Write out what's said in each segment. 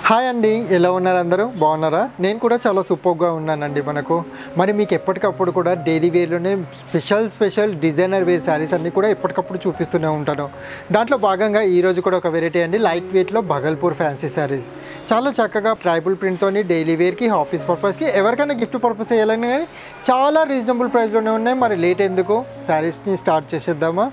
Hi అండి, ఎలా ఉన్నారు అందరూ? బాగున్నారా? నేను కూడా చాలా సూపర్గా ఉన్నానండి. మరి మీకు ఎప్పటికప్పుడు కూడా డైలీ వేర్లోనే స్పెషల్ డిజైనర్ వేర్ శారీస్ అన్నీ కూడా ఎప్పటికప్పుడు చూపిస్తూనే ఉంటాను. దాంట్లో భాగంగా ఈరోజు కూడా ఒక వెరైటీ అండి, లైట్ వెయిట్లో భగల్పూర్ ఫ్యాన్సీ శారీస్. చాలా చక్కగా ట్రైబల్ ప్రింట్తోని డైలీ వేర్కి, ఆఫీస్ పర్పస్కి, ఎవరికైనా గిఫ్ట్ పర్పస్ వేయాలని కానీ చాలా రీజనబుల్ ప్రైస్లోనే ఉన్నాయి. మరి లేట్ ఎందుకు, శారీస్ని స్టార్ట్ చేసేద్దామా?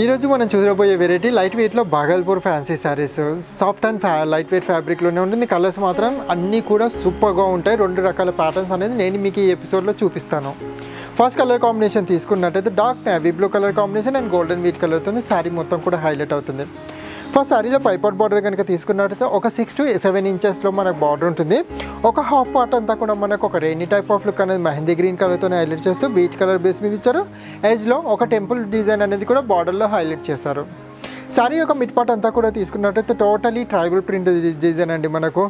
ఈరోజు మనం చూడబోయే వెరైటీ లైట్ వెయిట్లో Bhagalpur fancy saris. Soft and light weight ఫ్యాబ్రిక్లోనే ఉంటుంది. కలర్స్ మాత్రం అన్నీ కూడా సూపర్గా ఉంటాయి. 2 రకాల ప్యాటర్న్స్ అనేది నేను మీకు ఈ ఎపిసోడ్లో చూపిస్తాను. ఫస్ట్ కలర్ కాంబినేషన్ తీసుకున్నట్టయితే dark navy blue colour combination and golden wheat కలర్తో శారీ మొత్తం కూడా హైలైట్ అవుతుంది. ఫస్ట్ శారీలో పైపాట్ బార్డర్ కనుక తీసుకున్నట్టయితే ఒక 6 to 7 ఇంచెస్లో మనకు బార్డర్ ఉంటుంది. ఒక హాఫ్ పార్ట్ అంతా కూడా మనకు ఒక రెయినీ టైప్ ఆఫ్ లుక్ అనేది మెహందీ గ్రీన్ కలర్తో హైలైట్ చేస్తూ వీట్ కలర్ బేస్ మీద ఇచ్చారు. ఎడ్జ్లో ఒక టెంపుల్ డిజైన్ అనేది కూడా బార్డర్లో హైలైట్ చేశారు. శారీ యొక్క మిడ్ పార్ట్ అంతా కూడా తీసుకున్నట్టయితే టోటలీ ట్రైబల్ ప్రింట్ డిజైన్ అండి. మనకు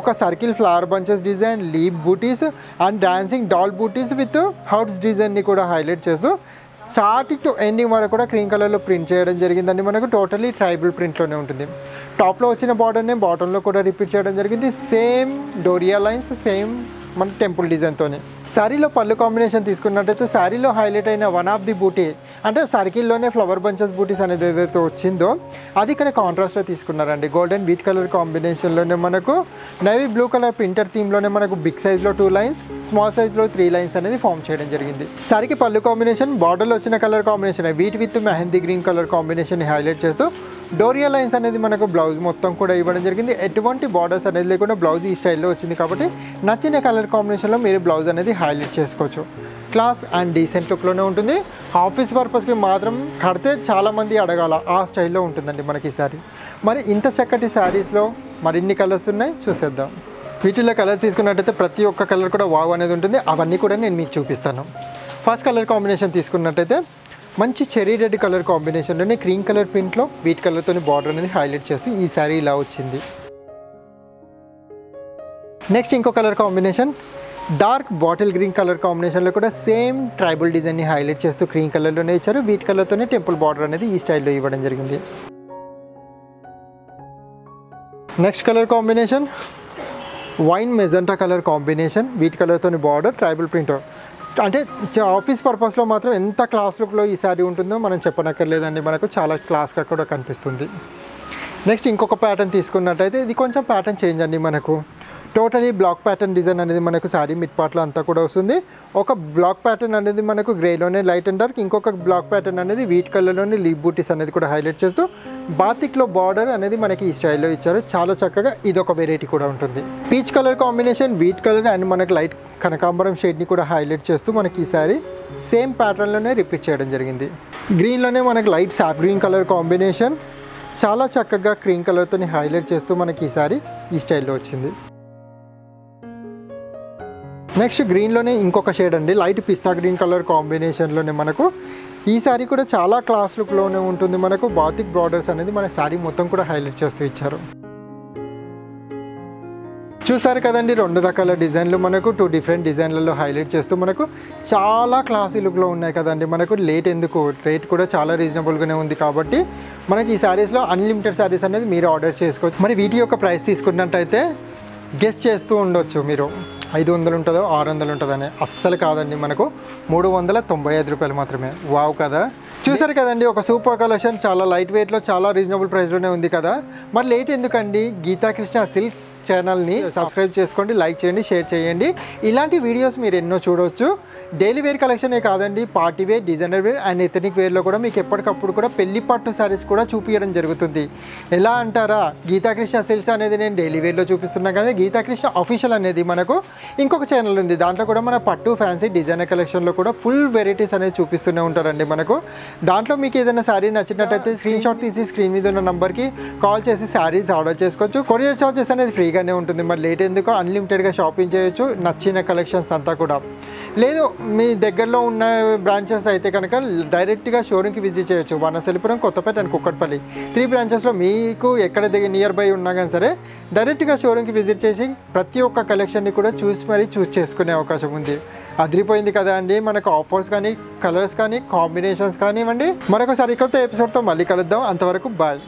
ఒక circle flower bunches design, leaf butis and dancing doll butis with hearts డిజైన్ని కూడా హైలైట్ చేస్తూ స్టార్టింగ్ టు ఎండింగ్ వరకు కూడా క్రీమ్ కలర్లో ప్రింట్ చేయడం జరిగిందండి. మనకు టోటలీ ట్రైబల్ ప్రింట్లోనే ఉంటుంది. టాప్లో వచ్చిన బార్డర్ని బాటంలో కూడా రిపీట్ చేయడం జరిగింది. సేమ్ డోరియా లైన్స్, సేమ్ మన టెంపుల్ డిజైన్తోనే. శారీలో పళ్ళు కాంబినేషన్ తీసుకున్నట్టయితే శారీలో హైలైట్ అయిన వన్ ఆఫ్ ది బూటీ అంటే సర్కిల్లోనే ఫ్లవర్ బంచెస్ బూటీస్ అనేది ఏదైతే వచ్చిందో అది ఇక్కడ కాంట్రాస్ట్లో తీసుకున్నారండి. గోల్డెన్ వీట్ కలర్ కాంబినేషన్లోనే మనకు నేవీ బ్లూ కలర్ ప్రింటర్ థీమ్లోనే మనకు బిగ్ సైజ్లో 2 లైన్స్, స్మాల్ సైజ్లో 3 లైన్స్ అనేది ఫామ్ చేయడం జరిగింది. శారీకి పళ్ళు కాంబినేషన్ బార్డర్లో వచ్చిన colour combination wheat with mehndi green colour కాంబినేషన్ని హైలైట్ చేస్తూ డోరియా లైన్స్ అనేది మనకు బ్లౌజ్ మొత్తం కూడా ఇవ్వడం జరిగింది. ఎటువంటి బార్డర్స్ అనేది లేకుండా బ్లౌజ్ ఈ స్టైల్లో వచ్చింది కాబట్టి నచ్చిన కలర్ కాంబినేషన్లో మీరు బ్లౌజ్ అనేది హైలైట్ చేసుకోవచ్చు. క్లాస్ అండ్ డీసెంట్ లుక్లోనే ఉంటుంది. ఆఫీస్ పర్పస్కి మాత్రం కడితే చాలామంది అడగాల ఆ స్టైల్లో ఉంటుందండి మనకి ఈ శారీ. మరి ఇంత చక్కటి శారీస్లో మరిన్ని కలర్స్ ఉన్నాయి, చూసేద్దాం. వీటిల్లో కలర్స్ తీసుకున్నట్టయితే ప్రతి ఒక్క కలర్ కూడా వావ్ అనేది ఉంటుంది. అవన్నీ కూడా నేను మీకు చూపిస్తాను. ఫస్ట్ కలర్ కాంబినేషన్ తీసుకున్నట్టయితే మంచి చెరీ రెడ్ కలర్ కాంబినేషన్లోనే క్రీమ్ కలర్ ప్రింట్లో వీట్ కలర్తో బార్డర్ అనేది హైలైట్ చేస్తూ ఈ శారీ ఇలా వచ్చింది. నెక్స్ట్ ఇంకో colour combination dark bottle green colour కాంబినేషన్లో కూడా సేమ్ ట్రైబల్ డిజైన్ని హైలైట్ చేస్తూ క్రీమ్ కలర్లోనే ఇచ్చారు. వీట్ కలర్తోనే టెంపుల్ బార్డర్ అనేది ఈ స్టైల్లో ఇవ్వడం జరిగింది. Next colour combination wine magenta colour combination, wheat కలర్తోని బార్డర్ ట్రైబల్ ప్రింట్. అంటే ఆఫీస్ పర్పస్లో మాత్రం ఎంత క్లాస్ లుక్లో ఈ శారీ ఉంటుందో మనం చెప్పనక్కర్లేదండి. మనకు చాలా క్లాస్గా కూడా కనిపిస్తుంది. నెక్స్ట్ ఇంకొక ప్యాటర్న్ తీసుకున్నట్టయితే ఇది కొంచెం ప్యాటర్న్ చేంజ్ అండి. మనకు టోటలీ బ్లాక్ ప్యాటర్న్ డిజైన్ అనేది మనకు శారీ మిడ్ పార్ట్లో అంతా కూడా వస్తుంది. ఒక బ్లాక్ ప్యాటర్న్ అనేది మనకు గ్రేలోనే లైట్ అండ్ డార్క్, ఇంకొక బ్లాక్ ప్యాటర్న్ అనేది వీట్ కలర్లోనే లీప్ బూటీస్ అనేది కూడా హైలైట్ చేస్తూ బాతిక్లో బార్డర్ అనేది మనకి ఈ స్టైల్లో ఇచ్చారు. చాలా చక్కగా ఇదొక వెరైటీ కూడా ఉంటుంది. Peach colour combination, wheat colour and మనకు లైట్ కనకాంబరం షేడ్ని కూడా హైలైట్ చేస్తూ మనకి ఈ శారీ సేమ్ ప్యాటర్న్లోనే రిపీట్ చేయడం జరిగింది. గ్రీన్లోనే మనకు లైట్ సాప్ గ్రీన్ కలర్ కాంబినేషన్ చాలా చక్కగా క్రీమ్ కలర్తో హైలైట్ చేస్తూ మనకి ఈ శారీ ఈ స్టైల్లో వచ్చింది. నెక్స్ట్ గ్రీన్లోనే ఇంకొక షేడ్ అండి, లైట్ పిస్తా గ్రీన్ కలర్ కాంబినేషన్లోనే మనకు ఈ శారీ కూడా చాలా క్లాస్ లుక్లోనే ఉంటుంది. మనకు బాతిక్ బార్డర్స్ అనేది మన శారీ మొత్తం కూడా హైలైట్ చేస్తూ ఇచ్చారు. చూసారు కదండి, 2 రకాల డిజైన్లు మనకు 2 డిఫరెంట్ డిజైన్లలో హైలైట్ చేస్తూ మనకు చాలా క్లాసీ లుక్లో ఉన్నాయి కదండి. మనకు లేట్ ఎందుకు, రేట్ కూడా చాలా రీజనబుల్గానే ఉంది కాబట్టి మనకి ఈ శారీస్లో అన్లిమిటెడ్ శారీస్ అనేది మీరు ఆర్డర్ చేసుకోవచ్చు. మరి వీటి యొక్క ప్రైస్ తీసుకున్నట్టయితే గెస్ చేస్తూ ఉండొచ్చు మీరు 500 ఉంటుందో 600 ఉంటుందని. అస్సలు కాదండి, మనకు 395 రూపాయలు మాత్రమే. వావ్ కదా! చూసారు కదండి, ఒక సూపర్ కలెక్షన్ చాలా లైట్ వెయిట్లో చాలా రీజనబుల్ ప్రైస్లోనే ఉంది కదా. మరి లేట్ ఎందుకండి, గీతాకృష్ణ సిల్క్స్ ఛానల్ని సబ్స్క్రైబ్ చేసుకోండి, లైక్ చేయండి, షేర్ చేయండి. ఇలాంటి వీడియోస్ మీరు ఎన్నో చూడవచ్చు. డైలీ వేర్ కలెక్షనే కాదండి, party wear, designer wear and ethnic వేర్లో కూడా మీకు ఎప్పటికప్పుడు కూడా పెళ్లి పట్టు శారీస్ కూడా చూపించడం జరుగుతుంది. ఎలా అంటారా, గీతాకృష్ణ సిల్క్స్ అనేది నేను డైలీ వేర్లో చూపిస్తున్నాను కదా, గీతాకృష్ణ అఫీషియల్ అనేది మనకు ఇంకొక ఛానల్ ఉంది. దాంట్లో కూడా మన పట్టు ఫ్యాన్సీ డిజైనర్ కలెక్షన్లో కూడా ఫుల్ వెరైటీస్ అనేది చూపిస్తూనే ఉంటారండి. మనకు దాంట్లో మీకు ఏదైనా శారీ నచ్చినట్టయితే స్క్రీన్ షాట్ తీసి స్క్రీన్ మీద ఉన్న నెంబర్కి కాల్ చేసి శారీస్ ఆర్డర్ చేసుకోవచ్చు. కొరియర్ చార్జెస్ అనేది ఫ్రీగానే ఉంటుంది. మరి లేట్ ఎందుకు, అన్లిమిటెడ్గా షాపింగ్ చేయొచ్చు నచ్చిన కలెక్షన్స్ అంతా కూడా. లేదు మీ దగ్గరలో ఉన్న బ్రాంచెస్ అయితే కనుక డైరెక్ట్గా షోరూమ్కి విజిట్ చేయొచ్చు. వనసలిపురం, కొత్తపేట అండ్ కుక్కట్పల్లి 3 బ్రాంచెస్లో మీకు ఎక్కడ నియర్ బై ఉన్నా కానీ సరే డైరెక్ట్గా షోరూమ్కి విజిట్ చేసి ప్రతి ఒక్క కలెక్షన్ని కూడా చూసి మరీ చూస్ చేసుకునే అవకాశం ఉంది. అదిరిపోయింది కదా అండి, మనకు ఆఫర్స్ కానీ, కలర్స్ కానీ, కాంబినేషన్స్ కానివ్వండి. మరొక సరికొత్త ఎపిసోడ్తో మళ్ళీ కలుద్దాం. అంతవరకు బాయ్.